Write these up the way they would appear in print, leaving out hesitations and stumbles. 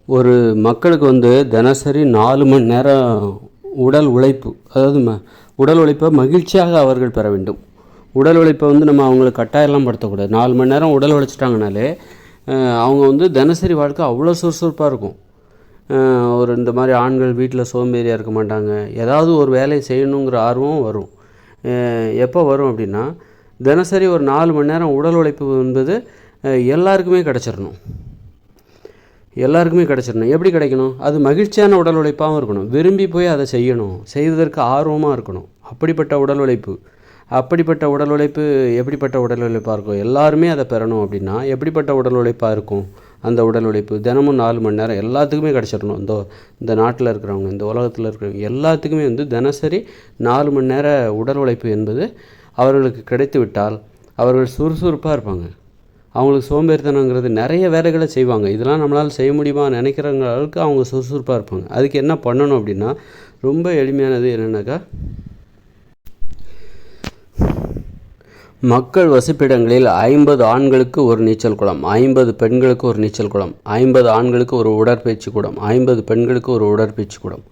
ஒரு மக்களுக்கு தினசரி 4 மணி நேரம் உடல் உழைப்பு, அதாவது உடல் உழைப்பை மகிழ்ச்சியாக அவர்கள் பெற வேண்டும். உடல் உழைப்பை நம்ம அவங்களுக்கு கட்டாயம்லாம் படுத்தக்கூடாது. 4 மணி நேரம் உடல் உழைச்சிட்டாங்கனாலே அவங்க தினசரி வாழ்க்கை அவ்வளோ சுறுசுறுப்பாக இருக்கும். இந்த மாதிரி ஆண்கள் வீட்டில் சோம்பேறியாக இருக்க மாட்டாங்க. ஏதாவது ஒரு வேலையை செய்யணுங்கிற ஆர்வம் வரும். எப்போ வரும் அப்படின்னா, தினசரி ஒரு 4 மணி நேரம் உடல் உழைப்பு என்பது எல்லாருக்குமே கிடச்சிடணும். எப்படி கிடைக்கணும்? அது மகிழ்ச்சியான உடல் உழைப்பாகவும் இருக்கணும். விரும்பி போய் அதை செய்யணும், செய்வதற்கு ஆர்வமாக இருக்கணும். அப்படிப்பட்ட உடல் உழைப்பு எப்படிப்பட்ட உடல் உழைப்பாக இருக்கும்? எல்லாருமே அதை பெறணும் அப்படின்னா எப்படிப்பட்ட உடல் உழைப்பாக இருக்கும்? அந்த உடல் உழைப்பு தினமும் 4 மணி நேரம் எல்லாத்துக்குமே கிடச்சிடணும். இந்த நாட்டில் இருக்கிறவங்க, இந்த உலகத்தில் இருக்கிறவங்க எல்லாத்துக்குமே தினசரி 4 மணி நேர உடல் உழைப்பு என்பது அவர்களுக்கு கிடைத்து விட்டால் அவர்கள் சுறுசுறுப்பாக இருப்பாங்க. அவங்களுக்கு சோம்பேறித்தனங்கிறது நிறைய வேலைகளை செய்வாங்க. இதெல்லாம் நம்மளால் செய்ய முடியுமா நினைக்கிறவங்க அளவுக்கு அவங்க சுறுசுறுப்பாக இருப்பாங்க. அதுக்கு என்ன பண்ணணும் அப்படின்னா, ரொம்ப எளிமையானது என்னென்னாக்கா, மக்கள் வசிப்பிடங்களில் 50 ஆண்களுக்கு ஒரு நீச்சல் குளம், 50 பெண்களுக்கு ஒரு நீச்சல் குளம், 50 ஆண்களுக்கு ஒரு உடற்பயிற்சி கூடம், 50 பெண்களுக்கு ஒரு உடற்பயிற்சி கூடம்.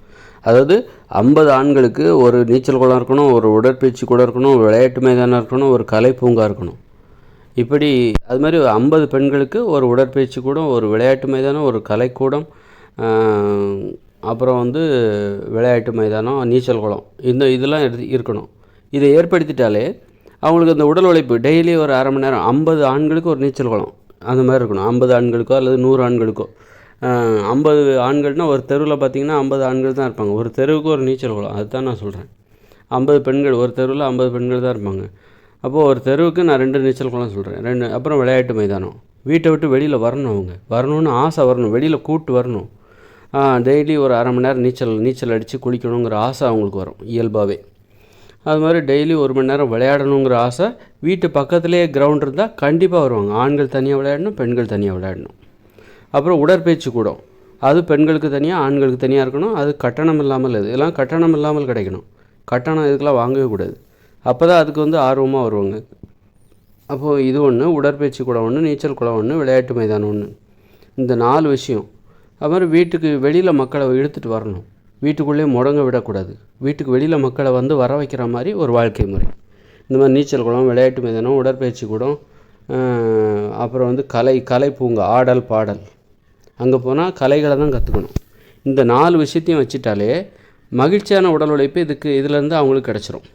அதாவது 50 ஆண்களுக்கு ஒரு நீச்சல் குளம் இருக்கணும், ஒரு உடற்பயிற்சி கூடம் இருக்கணும், விளையாட்டு மைதானம் இருக்கணும், ஒரு கலை பூங்கா இருக்கணும். இப்படி அது மாதிரி 50 பெண்களுக்கு ஒரு உடற்பயிற்சி கூடம், ஒரு விளையாட்டு மைதானம், ஒரு கலைக்கூடம், அப்புறம் விளையாட்டு மைதானம், நீச்சல் குளம், இதெல்லாம் இருக்கணும். இதை ஏற்படுத்திட்டாலே அவங்களுக்கு அந்த உடல் உழைப்பு டெய்லி ஒரு அரை மணி நேரம், 50 ஆண்களுக்கு ஒரு நீச்சல் குளம் அந்த மாதிரி இருக்கணும். 50 ஆண்களுக்கோ அல்லது 100 ஆண்களுக்கோ. 50 ஆண்கள்னால் ஒரு தெருவில் பார்த்திங்கன்னா 50 ஆண்கள் தான் இருப்பாங்க. ஒரு தெருவுக்கு ஒரு நீச்சல் குளம், அதுதான் நான் சொல்கிறேன். 50 பெண்கள், ஒரு தெருவில் 50 பெண்கள் தான் இருப்பாங்க. அப்போது ஒரு தெருவுக்கு நான் 2 நீச்சல் குளம் சொல்கிறேன். 2. அப்புறம் விளையாட்டு மைதானம். வீட்டை விட்டு வெளியில் வரணும், அவங்க வரணும்னு ஆசை வரணும், வெளியில் கூப்பிட்டு வரணும். டெய்லி ஒரு அரை மணி நேரம் நீச்சல் அடித்து குளிக்கணுங்கிற ஆசை அவங்களுக்கு வரும் இயல்பாகவே. அது மாதிரி டெய்லி 1 மணி நேரம் விளையாடணுங்கிற ஆசை. வீட்டு பக்கத்துலேயே கிரவுண்ட் இருந்தால் கண்டிப்பாக வருவாங்க. ஆண்கள் தனியாக விளையாடணும், பெண்கள் தனியாக விளையாடணும். அப்புறம் உடற்பயிற்சி கூடம், அது பெண்களுக்கு தனியாக ஆண்களுக்கு தனியாக இருக்கணும். அது கட்டணம் இல்லாமல், இதெல்லாம் கட்டணம் இல்லாமல் கிடைக்கணும். கட்டணம் இதுக்கெல்லாம் வாங்கவே கூடாது. அப்போ தான் அதுக்கு ஆர்வமாக வருவாங்க. அப்போது இது ஒன்று, உடற்பயிற்சி கூடம் ஒன்று, நீச்சல் குளம் ஒன்று, விளையாட்டு மைதானம் ஒன்று, இந்த 4 விஷயம். அது மாதிரி வீட்டுக்கு வெளியில் மக்களை இழுத்துட்டு வரணும். வீட்டுக்குள்ளேயே முடங்க விடக்கூடாது. வீட்டுக்கு வெளியில் மக்களை வர வைக்கிற மாதிரி ஒரு வாழ்க்கை முறை. இந்த மாதிரி நீச்சல் குளம், விளையாட்டு மைதானம், உடற்பயிற்சி கூடம், அப்புறம் கலை பூங்கா, ஆடல் பாடல், அங்கே போனால் கலைகளை தான் கற்றுக்கணும். இந்த 4 விஷயத்தையும் வச்சுட்டாலே மகிழ்ச்சியான உடல் உழைப்பு இதிலேருந்து அவங்களுக்கு கிடச்சிரும்.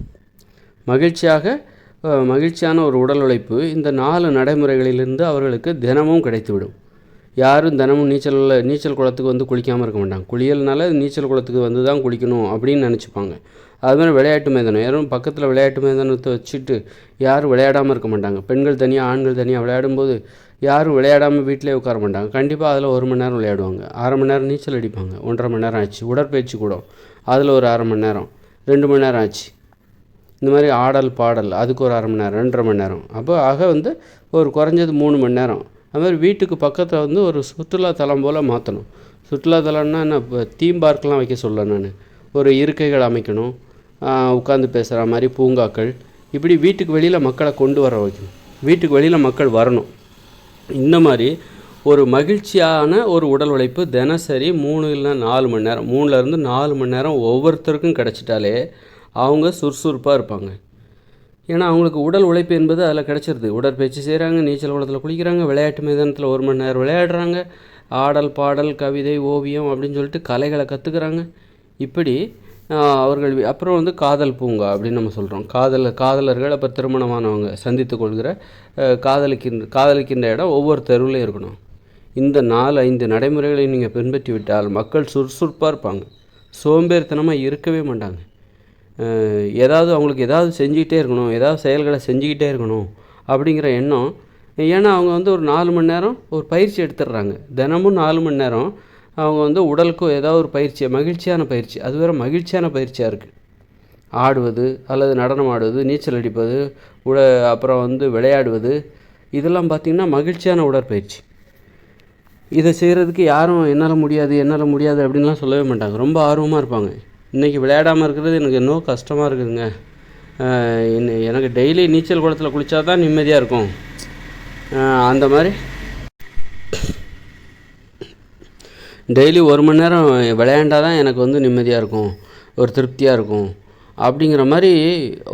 மகிழ்ச்சியான ஒரு உடல் உழைப்பு இந்த 4 நடைமுறைகளிலிருந்து அவர்களுக்கு தினமும் கிடைத்துவிடும். யாரும் தினமும் நீச்சல் குளத்துக்கு குளிக்காமல் இருக்க மாட்டாங்க. குளியல்னால நீச்சல் குளத்துக்கு தான் குளிக்கணும் அப்படின்னு நினச்சிப்பாங்க. அதுமாதிரி விளையாட்டு மைதானம், யாரும் பக்கத்தில் விளையாட்டு மைதானத்தை வச்சுட்டு யாரும் விளையாடாமல் இருக்க மாட்டாங்க. பெண்கள் தனியாக ஆண்கள் தனியாக விளையாடும்போது யாரும் விளையாடாமல் வீட்டிலே உட்கார மாட்டாங்க. கண்டிப்பாக அதில் 1 மணி நேரம் விளையாடுவாங்க, அரை மணி நேரம் நீச்சல் அடிப்பாங்க, 1.5 மணி நேரம் ஆச்சு. உடற்பயிற்சி கூடம், அதில் ஒரு அரை மணி நேரம், 2 மணி நேரம் ஆச்சு. இந்த மாதிரி ஆடல் பாடல், அதுக்கு ஒரு அரை மணி நேரம், 2.5 மணி நேரம். அப்போ ஆக ஒரு குறைஞ்சது 3 மணி நேரம். அது மாதிரி வீட்டுக்கு பக்கத்தில் ஒரு சுற்றுலாத்தலம் போல் மாற்றணும். சுற்றுலாத்தலம்னா என்ன, இப்போ தீம் பார்க்கெலாம் வைக்க சொல்ல நான். ஒரு இருக்கைகள் அமைக்கணும், உட்காந்து பேசுகிற மாதிரி பூங்காக்கள், இப்படி வீட்டுக்கு வெளியில் மக்களை கொண்டு வர வைக்கணும். வீட்டுக்கு வெளியில் மக்கள் வரணும். இந்த மாதிரி ஒரு மகிழ்ச்சியான ஒரு உடல் உழைப்பு தினசரி 3 இல்லைனா 4 மணி நேரம், 3லேருந்து 4 மணி நேரம் ஒவ்வொருத்தருக்கும் கிடச்சிட்டாலே அவங்க சுறுசுறுப்பாக இருப்பாங்க. ஏன்னா அவங்களுக்கு உடல் உழைப்பு என்பது அதில் கிடச்சிருது. உடற்பயிற்சி செய்கிறாங்க, நீச்சல் குளத்தில் குளிக்கிறாங்க, விளையாட்டு மைதானத்தில் 1 மணி நேரம் விளையாடுறாங்க, ஆடல் பாடல் கவிதை ஓவியம் அப்படின்னு சொல்லிட்டு கலைகளை கற்றுக்குறாங்க. இப்படி அவர்கள் அப்புறம் காதல் பூங்கா அப்படின்னு நம்ம சொல்கிறோம். காதலர்கள் அப்போ திருமணமானவங்க சந்தித்து கொள்கிற காதலிக்கின்ற இடம் ஒவ்வொரு தெருவிலையும் இருக்கணும். இந்த 4-5 நடைமுறைகளை நீங்கள் பின்பற்றி விட்டால் மக்கள் சுறுசுறுப்பாக இருப்பாங்க, சோம்பேறித்தனமாக இருக்கவே மாட்டாங்க. அவங்களுக்கு ஏதாவது செஞ்சுக்கிட்டே இருக்கணும், ஏதாவது செயல்களை செஞ்சுக்கிட்டே இருக்கணும் அப்படிங்கிற எண்ணம். ஏன்னா அவங்க ஒரு 4 மணி நேரம் ஒரு பயிற்சி எடுத்துடுறாங்க. தினமும் 4 மணி நேரம் அவங்க உடலுக்கும் ஏதாவது ஒரு பயிற்சி, மகிழ்ச்சியான பயிற்சி, அது வேறு மகிழ்ச்சியான பயிற்சியாக இருக்குது. ஆடுவது அல்லது நடனம் ஆடுவது, நீச்சல் அடிப்பது, அப்புறம் விளையாடுவது, இதெல்லாம் பார்த்திங்கன்னா மகிழ்ச்சியான உடற்பயிற்சி. இதை செய்கிறதுக்கு யாரும் என்னால் முடியாது அப்படின்லாம் சொல்லவே மாட்டாங்க. ரொம்ப ஆர்வமாக இருப்பாங்க. இன்றைக்கி விளையாடாமல் இருக்கிறது எனக்கு இன்னும் கஷ்டமாக இருக்குதுங்க, எனக்கு டெய்லி நீச்சல் குளத்தில் குளித்தா தான் நிம்மதியாக இருக்கும், அந்த மாதிரி டெய்லி 1 மணி நேரம் விளையாண்டா தான் எனக்கு வந்து நிம்மதியாக இருக்கும், ஒரு திருப்தியாக இருக்கும் அப்படிங்கிற மாதிரி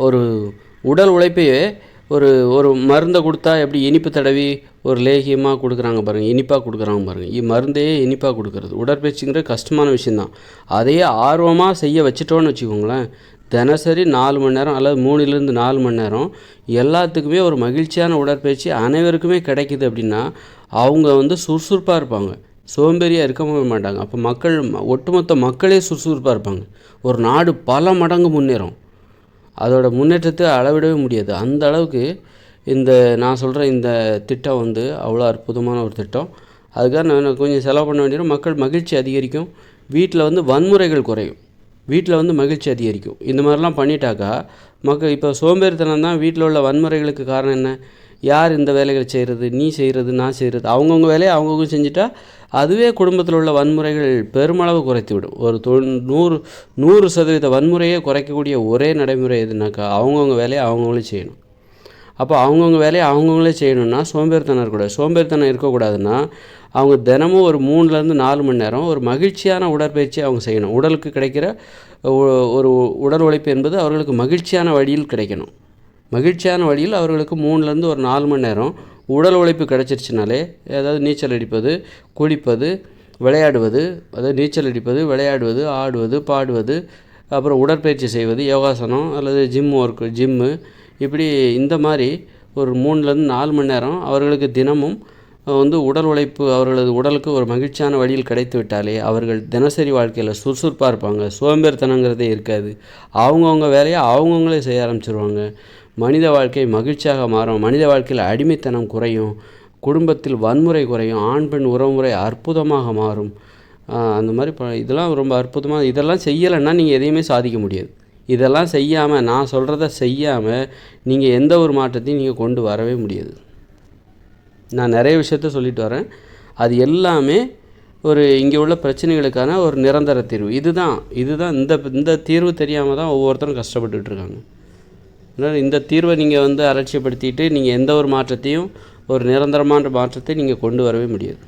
ஒரு உடல் உழைப்பையே ஒரு ஒரு மருந்தை கொடுத்தா எப்படி இனிப்பு தடவி ஒரு லேகியமாக கொடுக்குறாங்க பாருங்கள், இனிப்பாக கொடுக்குறாங்க பாருங்கள். மருந்தையே இனிப்பாக கொடுக்குறது உடற்பயிற்சிங்கிறது கஷ்டமான விஷயந்தான். அதையே ஆர்வமாக செய்ய வச்சுட்டோன்னு வச்சுக்கோங்களேன், தினசரி 4 மணி நேரம் அல்லது 3லேருந்து 4 மணி நேரம் எல்லாத்துக்குமே ஒரு மகிழ்ச்சியான உடற்பயிற்சி அனைவருக்குமே கிடைக்குது அப்படின்னா அவங்க வந்து சுறுசுறுப்பாக இருப்பாங்க, சோம்பேறியாக இருக்க மாட்டாங்க. அப்போ மக்கள் ஒட்டுமொத்த மக்களே சுறுசுறுப்பாக இருப்பாங்க. ஒரு நாடு பல மடங்கு முன்னேறும். அதோட முன்னேற்றத்தை அளவிடவே முடியாது. அந்த அளவுக்கு நான் சொல்கிற இந்த திட்டம் வந்து அவ்வளோ அற்புதமான ஒரு திட்டம். அதுக்காக நான் கொஞ்சம் செலவு பண்ண வேண்டியது, மக்கள் மகிழ்ச்சி அதிகரிக்கும், வீட்டில் வந்து வன்முறைகள் குறையும், வீட்டில் வந்து மகிழ்ச்சி அதிகரிக்கும். இந்த மாதிரிலாம் பண்ணிட்டாக்கா மக்கள் இப்போ சோம்பேறித்தனம் தான் வீட்டில் உள்ள வன்முறைகளுக்கு காரணம் என்ன? யார் இந்த வேலைகளை செய்கிறது, நீ செய்கிறது, நான் செய்கிறது, அவங்கவுங்க வேலையை அவங்கவுங்க செஞ்சுட்டா அதுவே குடும்பத்தில் உள்ள வன்முறைகள் பெருமளவு குறைத்து விடும். ஒரு 100% வன்முறையை குறைக்கக்கூடிய ஒரே நடைமுறை எதுனாக்கா அவங்கவுங்க வேலையை அவங்கவுங்களே செய்யணும். அப்போ அவங்கவுங்க வேலையை அவங்கவுங்களே செய்யணும்னா சோம்பேறித்தனம் இருக்கக்கூடாது. சோம்பேறித்தனம் இருக்கக்கூடாதுன்னா அவங்க தினமும் ஒரு 3லேருந்து 4 மணி நேரம் ஒரு மகிழ்ச்சியான உடற்பயிற்சி அவங்க செய்யணும். உடலுக்கு கிடைக்கிற ஒரு உடல் உழைப்பு என்பது அவர்களுக்கு மகிழ்ச்சியான வழியில் கிடைக்கணும். மகிழ்ச்சியான வழியில் அவர்களுக்கு 3லேருந்து ஒரு 4 மணி நேரம் உடல் உழைப்பு கிடச்சிருச்சுனாலே, அதாவது நீச்சல் அடிப்பது, குளிப்பது, விளையாடுவது, அதாவது நீச்சல் அடிப்பது, விளையாடுவது, ஆடுவது, பாடுவது, அப்புறம் உடற்பயிற்சி செய்வது, யோகாசனம் அல்லது ஜிம்மு, இப்படி இந்த மாதிரி ஒரு 3லேருந்து 4 மணி நேரம் அவர்களுக்கு தினமும் வந்து உடல் உழைப்பு அவர்களது உடலுக்கு ஒரு மகிழ்ச்சியான வழியில் கிடைத்து விட்டாலே அவர்கள் தினசரி வாழ்க்கையில் சுறுசுறுப்பாக இருப்பாங்க, சோம்பேறித்தனங்கிறதே இருக்காது. அவங்கவுங்க வேலையை அவங்கவுங்களே செய்ய ஆரம்பிச்சிருவாங்க. மனித வாழ்க்கை மகிழ்ச்சியாக மாறும், மனித வாழ்க்கையில் அடிமைத்தனம் குறையும், குடும்பத்தில் வன்முறை குறையும், ஆண் பெண் உறவுமுறை அற்புதமாக மாறும். அந்த மாதிரி இதெல்லாம் ரொம்ப அற்புதமாக. இதெல்லாம் செய்யலைன்னா நீங்கள் எதையுமே சாதிக்க முடியாது. இதெல்லாம் செய்யாமல், நான் சொல்கிறத செய்யாமல் நீங்கள் எந்த ஒரு மாற்றத்தையும் நீங்கள் கொண்டு வரவே முடியாது. நான் நிறைய விஷயத்த சொல்லிட்டு வரேன். அது எல்லாமே இங்கே உள்ள பிரச்சனைகளுக்கான ஒரு நிரந்தர தீர்வு. இதுதான் இந்த தீர்வு தெரியாமல் தான் ஒவ்வொருத்தரும் கஷ்டப்பட்டுட்டு இருக்காங்க. அதனால் இந்த தீர்வை நீங்கள் வந்து அலட்சியப்படுத்திட்டு நீங்கள் எந்த ஒரு மாற்றத்தையும், ஒரு நிரந்தரமான மாற்றத்தை நீங்கள் கொண்டு வரவே முடியாது.